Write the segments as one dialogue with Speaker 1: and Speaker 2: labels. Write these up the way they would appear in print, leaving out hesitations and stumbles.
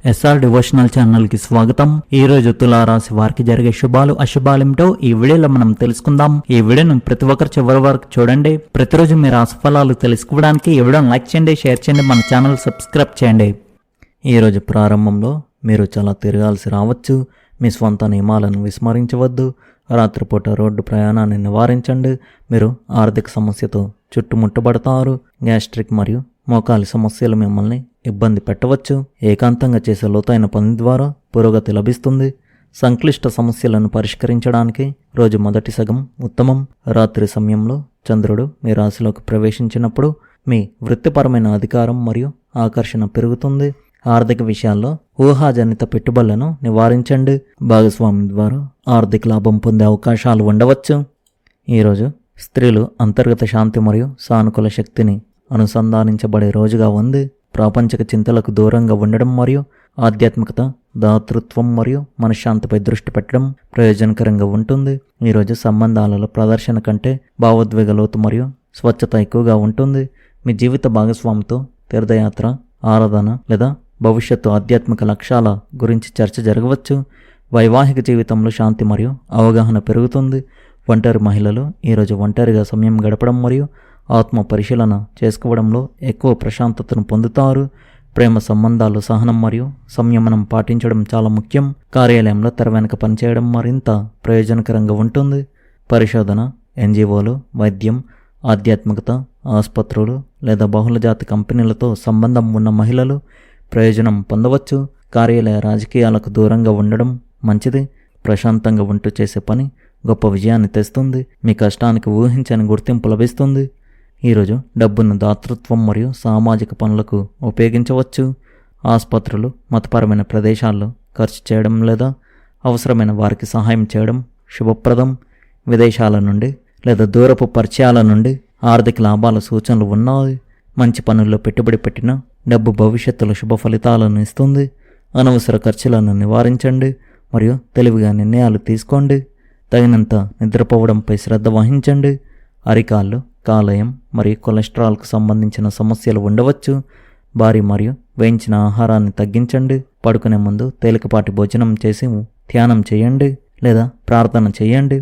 Speaker 1: SR devotional channel కి స్వాగతం. ఈ రోజు తులారాశి వారికి జరిగే శుభాలు అశుభాలేమిటో ఈ వీడియోలో మనం తెలుసుకుందాం. ఈ వీడియోను ప్రతి ఒక్కరు చివరి వరకు చూడండి. ప్రతిరోజు మీ రాశి ఫలాలు తెలుసుకోవడానికి ఈ వీడియోను లైక్ చేయండి, షేర్ చేయండి, మన ఛానల్ సబ్స్క్రైబ్ చేయండి. ఈ రోజు ప్రారంభంలో మీరు చాలా తిరగాల్సి రావచ్చు. మీ స్వంత నియమాలను విస్మరించవద్దు. రాత్రిపూట రోడ్డు ప్రయాణాన్ని నివారించండి. మీరు ఆర్థిక సమస్యతో చుట్టుముట్టబడతారు. గ్యాస్ట్రిక్ మరియు మోకాలి సమస్యలు మిమ్మల్ని ఇబ్బంది పెట్టవచ్చు. ఏకాంతంగా చేసే లోతైన పని ద్వారా పురోగతి లభిస్తుంది. సంక్లిష్ట సమస్యలను పరిష్కరించడానికి రోజు మొదటి సగం ఉత్తమం. రాత్రి సమయంలో చంద్రుడు మీ రాశిలోకి ప్రవేశించినప్పుడు మీ వృత్తిపరమైన అధికారం మరియు ఆకర్షణ పెరుగుతుంది. ఆర్థిక విషయాల్లో ఊహాజనిత పెట్టుబడులను నివారించండి. భాగస్వామి ద్వారా ఆర్థిక లాభం పొందే అవకాశాలు ఉండవచ్చు. ఈరోజు స్త్రీలు అంతర్గత శాంతి మరియు సానుకూల శక్తిని అనుసంధానించబడే రోజుగా ఉంది. ప్రాపంచిక చింతలకు దూరంగా ఉండడం మరియు ఆధ్యాత్మికత, దాతృత్వం మరియు మనశ్శాంతిపై దృష్టి పెట్టడం ప్రయోజనకరంగా ఉంటుంది. ఈరోజు సంబంధాలలో ప్రదర్శన కంటే భావోద్వేగ లోతు మరియు స్వచ్ఛత ఎక్కువగా ఉంటుంది. మీ జీవిత భాగస్వామితో తీర్థయాత్ర, ఆరాధన లేదా భవిష్యత్తు ఆధ్యాత్మిక లక్ష్యాల గురించి చర్చ జరగవచ్చు. వైవాహిక జీవితంలో శాంతి మరియు అవగాహన పెరుగుతుంది. ఒంటరి మహిళలు ఈరోజు ఒంటరిగా సమయం గడపడం మరియు ఆత్మ పరిశీలన చేసుకోవడంలో ఎక్కువ ప్రశాంతతను పొందుతారు. ప్రేమ సంబంధాలు సహనం మరియు సంయమనం పాటించడం చాలా ముఖ్యం. కార్యాలయంలో తెర వెనుక పనిచేయడం మరింత ప్రయోజనకరంగా ఉంటుంది. పరిశోధన, ఎన్జిఓలు, వైద్యం, ఆధ్యాత్మికత, ఆసుపత్రులు లేదా బహుళజాతి కంపెనీలతో సంబంధం ఉన్న మహిళలు ప్రయోజనం పొందవచ్చు. కార్యాలయ రాజకీయాలకు దూరంగా ఉండడం మంచిది. ప్రశాంతంగా ఉంటూ చేసే పని గొప్ప విజయాన్ని తెస్తుంది. మీ కష్టానికి ఊహించని గుర్తింపు లభిస్తుంది. ఈరోజు డబ్బును దాతృత్వం మరియు సామాజిక పనులకు ఉపయోగించవచ్చు. ఆసుపత్రులు, మతపరమైన ప్రదేశాల్లో ఖర్చు చేయడం లేదా అవసరమైన వారికి సహాయం చేయడం శుభప్రదం. విదేశాల నుండి లేదా దూరపు పరిచయాల నుండి ఆర్థిక లాభాల సూచనలు ఉన్నాయి. మంచి పనుల్లో పెట్టుబడి పెట్టిన డబ్బు భవిష్యత్తులో శుభ ఫలితాలను ఇస్తుంది. అనవసర ఖర్చులను నివారించండి మరియు తెలివిగా నిర్ణయాలు తీసుకోండి. తగినంత నిద్రపోవడంపై శ్రద్ధ వహించండి. అరికాళ్ళు, కాలేయం మరియు కొలెస్ట్రాల్కు సంబంధించిన సమస్యలు ఉండవచ్చు. భారీ మరియు వేయించిన ఆహారాన్ని తగ్గించండి. పడుకునే ముందు తేలికపాటి భోజనం చేసి ధ్యానం చేయండి లేదా ప్రార్థన చేయండి.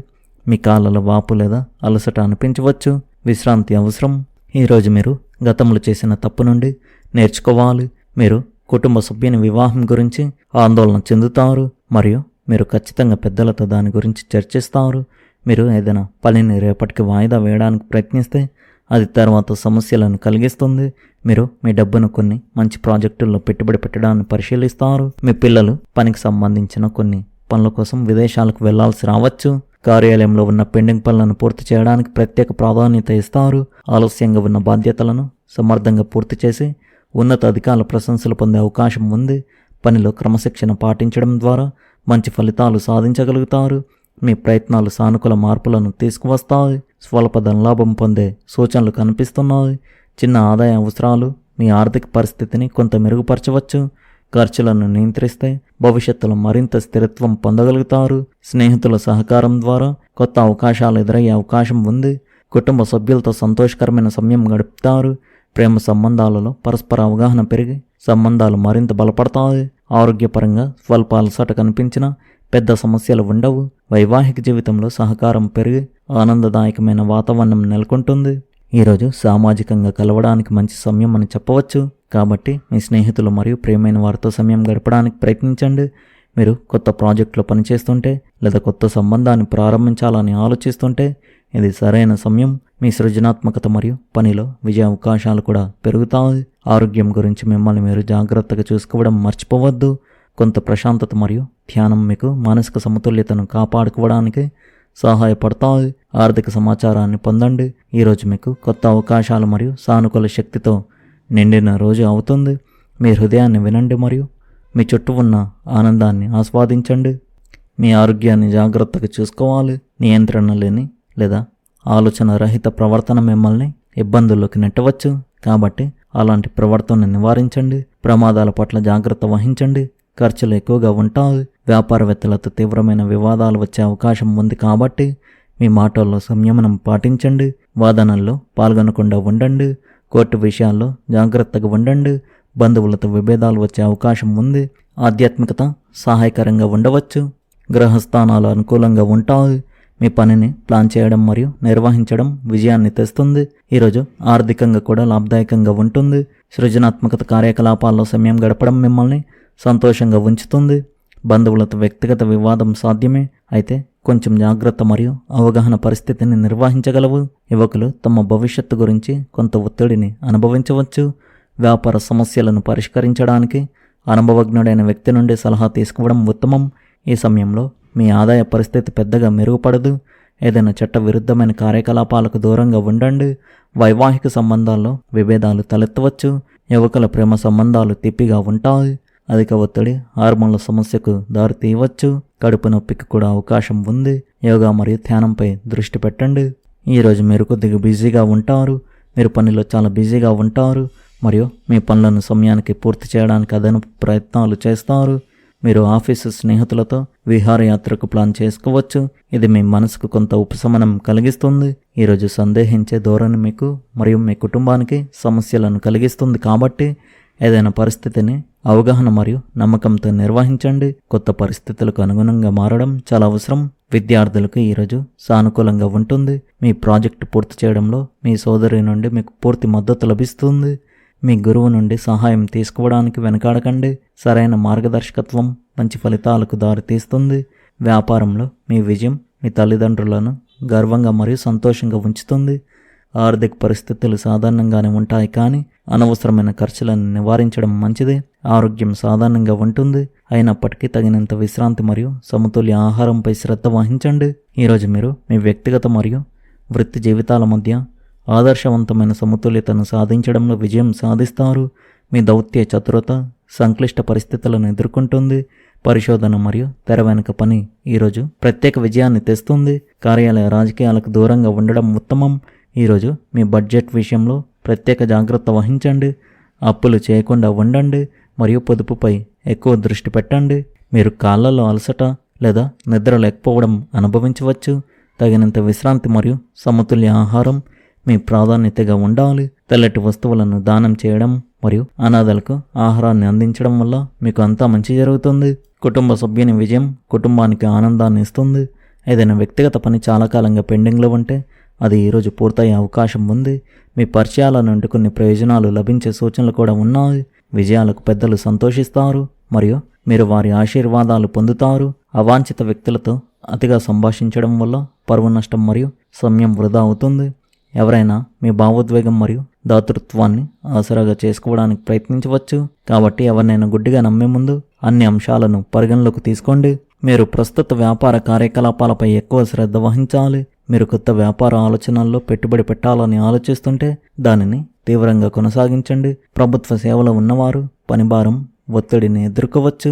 Speaker 1: మీ కాళ్ళలో వాపు లేదా అలసట అనిపించవచ్చు. విశ్రాంతి అవసరం. ఈరోజు మీరు గతంలో చేసిన తప్పు నుండి నేర్చుకోవాలి. మీరు కుటుంబ సభ్యుని వివాహం గురించి ఆందోళన చెందుతారు మరియు మీరు ఖచ్చితంగా పెద్దలతో దాని గురించి చర్చిస్తారు. మీరు ఏదైనా పనిని రేపటికి వాయిదా వేయడానికి ప్రయత్నిస్తే అది తర్వాత సమస్యలను కలిగిస్తుంది. మీరు మీ డబ్బును కొన్ని మంచి ప్రాజెక్టుల్లో పెట్టుబడి పెట్టడాన్ని పరిశీలిస్తారు. మీ పిల్లలు పనికి సంబంధించిన కొన్ని పనుల కోసం విదేశాలకు వెళ్లాల్సి రావచ్చు. కార్యాలయంలో ఉన్న పెండింగ్ పనులను పూర్తి చేయడానికి ప్రత్యేక ప్రాధాన్యత ఇస్తారు. ఆలస్యంగా ఉన్న బాధ్యతలను సమర్థంగా పూర్తి చేసి ఉన్నత అధికారుల ప్రశంసలు పొందే అవకాశం ఉంది. పనిలో క్రమశిక్షణ పాటించడం ద్వారా మంచి ఫలితాలు సాధించగలుగుతారు. మీ ప్రయత్నాలు సానుకూల మార్పులను తీసుకువస్తాయి. స్వల్ప ధనలాభం పొందే సూచనలు కనిపిస్తున్నాయి. చిన్న ఆదాయ అవసరాలు మీ ఆర్థిక పరిస్థితిని కొంత మెరుగుపరచవచ్చు. ఖర్చులను నియంత్రిస్తే భవిష్యత్తులో మరింత స్థిరత్వం పొందగలుగుతారు. స్నేహితుల సహకారం ద్వారా కొత్త అవకాశాలు ఎదురయ్యే అవకాశం ఉంది. కుటుంబ సభ్యులతో సంతోషకరమైన సమయం గడుపుతారు. ప్రేమ సంబంధాలలో పరస్పర అవగాహన పెరిగి సంబంధాలు మరింత బలపడతాయి. ఆరోగ్యపరంగా స్వల్ప అలసట కనిపించినా పెద్ద సమస్యలు ఉండవు. వైవాహిక జీవితంలో సహకారం పెరిగి ఆనందదాయకమైన వాతావరణం నెలకొంటుంది. ఈరోజు సామాజికంగా కలవడానికి మంచి సమయం అని చెప్పవచ్చు. కాబట్టి మీ స్నేహితులు మరియు ప్రియమైన వారితో సమయం గడపడానికి ప్రయత్నించండి. మీరు కొత్త ప్రాజెక్టులో పనిచేస్తుంటే లేదా కొత్త సంబంధాన్ని ప్రారంభించాలని ఆలోచిస్తుంటే ఇది సరైన సమయం. మీ సృజనాత్మకత మరియు పనిలో విజయ అవకాశాలు కూడా పెరుగుతాయి. ఆరోగ్యం గురించి మిమ్మల్ని మీరు జాగ్రత్తగా చూసుకోవడం మర్చిపోవద్దు. కొంత ప్రశాంతత మరియు ధ్యానం మీకు మానసిక సమతుల్యతను కాపాడుకోవడానికి సహాయపడతాయి. ఆర్థిక సమాచారాన్ని పొందండి. ఈరోజు మీకు కొత్త అవకాశాలు మరియు సానుకూల శక్తితో నిండిన రోజు అవుతుంది. మీ హృదయాన్ని వినండి మరియు మీ చుట్టూ ఉన్న ఆనందాన్ని ఆస్వాదించండి. మీ ఆరోగ్యాన్ని జాగ్రత్తగా చూసుకోవాలి. నియంత్రణ లేని లేదా ఆలోచన రహిత ప్రవర్తన మిమ్మల్ని ఇబ్బందుల్లోకి నెట్టవచ్చు. కాబట్టి అలాంటి ప్రవర్తనను నివారించండి. ప్రమాదాల పట్ల జాగ్రత్త వహించండి. ఖర్చులు ఎక్కువగా ఉంటాయి. వ్యాపారవేత్తలతో తీవ్రమైన వివాదాలు వచ్చే అవకాశం ఉంది. కాబట్టి మీ మాటల్లో సంయమనం పాటించండి. వాదనల్లో పాల్గొనకుండా ఉండండి. కోర్టు విషయాల్లో జాగ్రత్తగా ఉండండి. బంధువులతో విభేదాలు వచ్చే అవకాశం ఉంది. ఆధ్యాత్మికత సహాయకరంగా ఉండవచ్చు. గ్రహస్థానాలు అనుకూలంగా ఉంటాయి. మీ పనిని ప్లాన్ చేయడం మరియు నిర్వహించడం విజయాన్ని తెస్తుంది. ఈరోజు ఆర్థికంగా కూడా లాభదాయకంగా ఉంటుంది. సృజనాత్మకత కార్యకలాపాల్లో సమయం గడపడం మిమ్మల్ని సంతోషంగా ఉంచుతుంది. బంధువులతో వ్యక్తిగత వివాదం సాధ్యమే, అయితే కొంచెం జాగ్రత్త మరియు అవగాహన పరిస్థితిని నిర్వహించగలవు. యువకులు తమ భవిష్యత్తు గురించి కొంత ఒత్తిడిని అనుభవించవచ్చు. వ్యాపార సమస్యలను పరిష్కరించడానికి అనుభవజ్ఞుడైన వ్యక్తి నుండి సలహా తీసుకోవడం ఉత్తమం. ఈ సమయంలో మీ ఆదాయ పరిస్థితి పెద్దగా మెరుగుపడదు. ఏదైనా చట్ట విరుద్ధమైన కార్యకలాపాలకు దూరంగా ఉండండి. వైవాహిక సంబంధాల్లో విభేదాలు తలెత్తవచ్చు. యువకుల ప్రేమ సంబంధాలు తిప్పిగా ఉంటాయి. అధిక ఒత్తిడి హార్మోన్ల సమస్యకు దారితీయవచ్చు. కడుపు నొప్పికి కూడా అవకాశం ఉంది. యోగా మరియు ధ్యానంపై దృష్టి పెట్టండి. ఈరోజు మీరు కొద్దిగా బిజీగా ఉంటారు. మీరు పనిలో చాలా బిజీగా ఉంటారు మరియు మీ పనులను సమయానికి పూర్తి చేయడానికి అదనపు ప్రయత్నాలు చేస్తారు. మీరు ఆఫీసు స్నేహితులతో విహారయాత్రకు ప్లాన్ చేసుకోవచ్చు. ఇది మీ మనసుకు కొంత ఉపశమనం కలిగిస్తుంది. ఈరోజు సందేహించే ధోరణి మీకు మరియు మీ కుటుంబానికి సమస్యలను కలిగిస్తుంది కాబట్టి ఏదైనా పరిస్థితిని అవగాహన మరియు నమ్మకంతో నిర్వహించండి. కొత్త పరిస్థితులకు అనుగుణంగా మారడం చాలా అవసరం. విద్యార్థులకు ఈరోజు సానుకూలంగా ఉంటుంది. మీ ప్రాజెక్టు పూర్తి చేయడంలో మీ సోదరి నుండి మీకు పూర్తి మద్దతు లభిస్తుంది. మీ గురువు నుండి సహాయం తీసుకోవడానికి వెనకాడకండి. సరైన మార్గదర్శకత్వం మంచి ఫలితాలకు దారితీస్తుంది. వ్యాపారంలో మీ విజయం మీ తల్లిదండ్రులను గర్వంగా మరియు సంతోషంగా ఉంచుతుంది. ఆర్థిక పరిస్థితులు సాధారణంగానే ఉంటాయి, కానీ అనవసరమైన ఖర్చులను నివారించడం మంచిది. ఆరోగ్యం సాధారణంగా ఉంటుంది, అయినప్పటికీ తగినంత విశ్రాంతి మరియు సమతుల్య ఆహారంపై శ్రద్ధ వహించండి. ఈరోజు మీరు మీ వ్యక్తిగత మరియు వృత్తి జీవితాల మధ్య ఆదర్శవంతమైన సమతుల్యతను సాధించడంలో విజయం సాధిస్తారు. మీ దౌత్య చతురత సంక్లిష్ట పరిస్థితులను ఎదుర్కొంటుంది. పరిశోధన మరియు తెర వెనుక పని ఈరోజు ప్రత్యేక విజయాన్ని తెస్తుంది. కార్యాలయ రాజకీయాలకు దూరంగా ఉండడం ఉత్తమం. ఈరోజు మీ బడ్జెట్ విషయంలో ప్రత్యేక జాగ్రత్త వహించండి. అప్పులు చేయకుండా ఉండండి మరియు పొదుపుపై ఎక్కువ దృష్టి పెట్టండి. మీరు కాళ్ళలో అలసట లేదా నిద్ర లేకపోవడం అనుభవించవచ్చు. తగినంత విశ్రాంతి మరియు సమతుల్య ఆహారం మీ ప్రాధాన్యతగా ఉండాలి. తెల్లటి వస్తువులను దానం చేయడం మరియు అనాథలకు ఆహారాన్ని అందించడం వల్ల మీకు అంతా మంచి జరుగుతుంది. కుటుంబ సభ్యుని విజయం కుటుంబానికి ఆనందాన్ని ఇస్తుంది. ఏదైనా వ్యక్తిగత పని చాలా కాలంగా పెండింగ్లో ఉంటే అది ఈరోజు పూర్తయ్యే అవకాశం ఉంది. మీ పరిచయాల నుండి కొన్ని ప్రయోజనాలు లభించే సూచనలు కూడా ఉన్నాయి. విజయాలకు పెద్దలు సంతోషిస్తారు మరియు మీరు వారి ఆశీర్వాదాలు పొందుతారు. అవాంఛిత వ్యక్తులతో అతిగా సంభాషించడం వల్ల పరువు నష్టం మరియు సమయం వృధా అవుతుంది. ఎవరైనా మీ భావోద్వేగం మరియు దాతృత్వాన్ని ఆసరాగా చేసుకోవడానికి ప్రయత్నించవచ్చు, కాబట్టి ఎవరినైనా గుడ్డిగా నమ్మే ముందు అన్ని అంశాలను పరిగణలోకి తీసుకోండి. మీరు ప్రస్తుత వ్యాపార కార్యకలాపాలపై ఎక్కువ శ్రద్ధ వహించాలి. మీరు కొత్త వ్యాపార ఆలోచనల్లో పెట్టుబడి పెట్టాలని ఆలోచిస్తుంటే దానిని తీవ్రంగా కొనసాగించండి. ప్రభుత్వ సేవలో ఉన్నవారు పనిభారం ఒత్తిడిని ఎదుర్కోవచ్చు.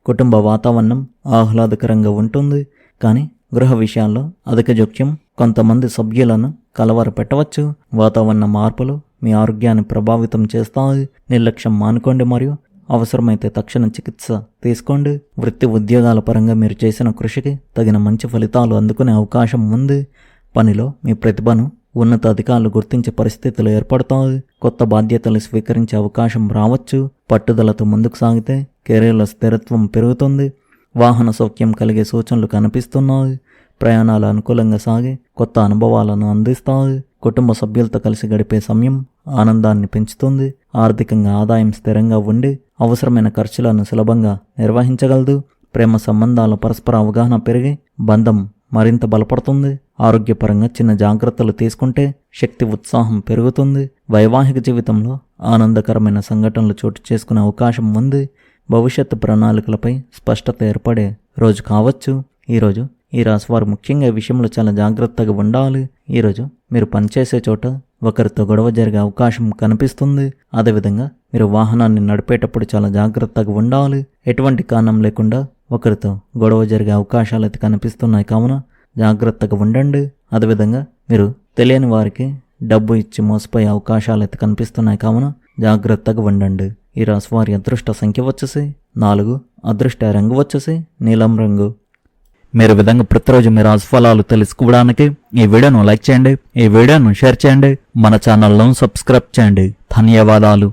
Speaker 1: కుటుంబ వాతావరణం ఆహ్లాదకరంగా ఉంటుంది, కానీ గృహ విషయాల్లో అధిక జోక్యం కొంతమంది సభ్యులను కలవరపెట్టవచ్చు. వాతావరణ మార్పులు మీ ఆరోగ్యాన్ని ప్రభావితం చేస్తాయి. నిర్లక్ష్యం మానుకోండి మరియు అవసరమైతే తక్షణ చికిత్స తీసుకోండి. వృత్తి ఉద్యోగాల పరంగా మీరు చేసిన కృషికి తగిన మంచి ఫలితాలు అందుకునే అవకాశం ఉంది. పనిలో మీ ప్రతిభను ఉన్నత అధికారులు గుర్తించే పరిస్థితులు ఏర్పడతాయి. కొత్త బాధ్యతలు స్వీకరించే అవకాశం రావచ్చు. పట్టుదలతో ముందుకు సాగితే కెరీర్లో స్థిరత్వం పెరుగుతుంది. వాహన సౌఖ్యం కలిగే సూచనలు కనిపిస్తున్నాయి. ప్రయాణాలు అనుకూలంగా సాగి కొత్త అనుభవాలను అందిస్తాయి. కుటుంబ సభ్యులతో కలిసి గడిపే సమయం ఆనందాన్ని పెంచుతుంది. ఆర్థికంగా ఆదాయం స్థిరంగా ఉండి అవసరమైన ఖర్చులను సులభంగా నిర్వహించగలదు. ప్రేమ సంబంధాల పరస్పర అవగాహన పెరిగి బంధం మరింత బలపడుతుంది. ఆరోగ్యపరంగా చిన్న జాగ్రత్తలు తీసుకుంటే శక్తి ఉత్సాహం పెరుగుతుంది. వైవాహిక జీవితంలో ఆనందకరమైన సంఘటనలు చోటు చేసుకునే అవకాశం ఉంది. భవిష్యత్తు ప్రణాళికలపై స్పష్టత ఏర్పడే రోజు కావచ్చు. ఈరోజు ఈ రాశివారు ముఖ్యంగా ఈ విషయంలో చాలా జాగ్రత్తగా ఉండాలి. ఈరోజు మీరు పనిచేసే చోట ఒకరితో గొడవ జరిగే అవకాశం కనిపిస్తుంది. అదేవిధంగా మీరు వాహనాన్ని నడిపేటప్పుడు చాలా జాగ్రత్తగా ఉండాలి. ఎటువంటి కారణం లేకుండా ఒకరితో గొడవ జరిగే అవకాశాలు అయితే కనిపిస్తున్నాయి, కావున జాగ్రత్తగా ఉండండి. అదేవిధంగా మీరు తెలియని వారికి డబ్బు ఇచ్చి మోసపోయే అవకాశాలు అయితే కనిపిస్తున్నాయి, కావున జాగ్రత్తగా ఉండండి. ఈ రాశివారి అదృష్ట సంఖ్య వచ్చేసి 4, అదృష్ట రంగు వచ్చేసి నీలం రంగు. మీరు విధంగా ప్రతిరోజు మీ రాశిఫలాలు తెలుసుకోవడానికి ఈ వీడియోను లైక్ చేయండి, ఈ వీడియోను షేర్ చేయండి, మన ఛానల్ను సబ్స్క్రైబ్ చేయండి. ధన్యవాదాలు.